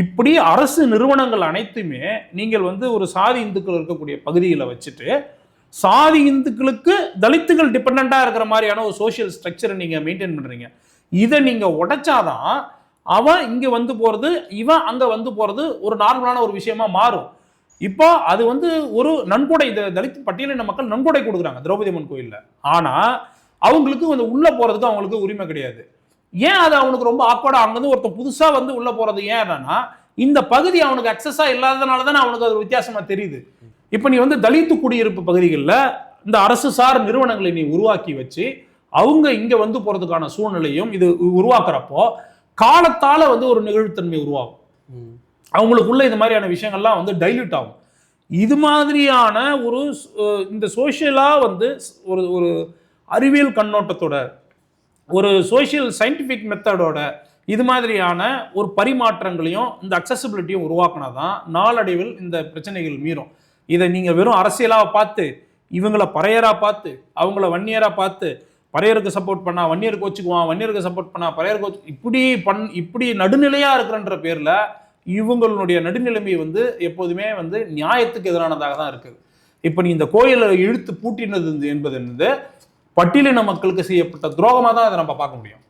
இப்படி அரசு நிறுவனங்கள் அனைத்துமே நீங்கள் ஒரு சாதி இந்துக்கள் இருக்கக்கூடிய பகுதிகளை வச்சுட்டு சாதி இந்துக்களுக்கு தலித்துகள் டிபெண்டா இருக்கிற மாதிரியான ஒரு சோசியல் ஸ்ட்ரக்சரை நீங்க மெயின்டைன் பண்றீங்க. இதை நீங்க உடைச்சாதான் அவன் இங்க போறது, இவன் அங்க போறது ஒரு நார்மலான ஒரு விஷயமா மாறும். இப்போ அது ஒரு நன்கொடை, இந்த தலித் பட்டியலின மக்கள் நன்கொடை கொடுக்குறாங்க திரௌபதி அம்மன் கோயில்ல. ஆனா அவங்களுக்கு உள்ள போறதுக்கு அவங்களுக்கு உரிமை கிடையாது. ஏன் அது அவனுக்கு ரொம்ப ஆக்வர்டா அங்கிருந்து ஒருத்தர் புதுசா உள்ள போறது ஏன்னா இந்த பகுதி அவனுக்கு அக்சஸா இல்லாதனால தானே அவனுக்கு அது வித்தியாசமா தெரியுது. இப்ப நீ தலித்து குடியிருப்பு பகுதிகளில் இந்த அரசு சார் நிறுவனங்களை நீ உருவாக்கி வச்சு அவங்க இங்க போறதுக்கான சூழ்நிலையும் இது உருவாக்குறப்போ காலத்தால ஒரு நிகழ்வுத்தன்மை உருவாகும். அவங்களுக்குள்ள இது மாதிரியான விஷயங்கள்லாம் டைல்யூட் ஆகும். இது மாதிரியான ஒரு இந்த சோசியலா ஒரு ஒரு அறிவியல் கண்ணோட்டத்தோட ஒரு சோசியல் சயின்டிபிக் மெத்தடோட இது மாதிரியான ஒரு பரிமாற்றங்களையும் இந்த அக்சசிபிலிட்டியும் உருவாக்குனாதான் நாளடைவில் இந்த பிரச்சனைகள் மீறும். இதை நீங்க வெறும் அரசியலா பார்த்து இவங்களை பறையரா பார்த்து அவங்கள வன்னியரா பார்த்து பறையருக்கு சப்போர்ட் பண்ணா வன்னியருக்கு வச்சுக்குவான், வன்னியருக்கு சப்போர்ட் பண்ணா பறையருக்கு இப்படி நடுநிலையா இருக்கிறன்ற பேர்ல இவங்களுடைய நடுநிலைமை எப்போதுமே நியாயத்துக்கு எதிரானதாக தான் இருக்குது. இப்ப நீ இந்த கோயிலை இழுத்து பூட்டினது என்பது பட்டியலின மக்களுக்கு செய்யப்பட்ட துரோகமா தான் அதை நம்ம பார்க்க முடியும்.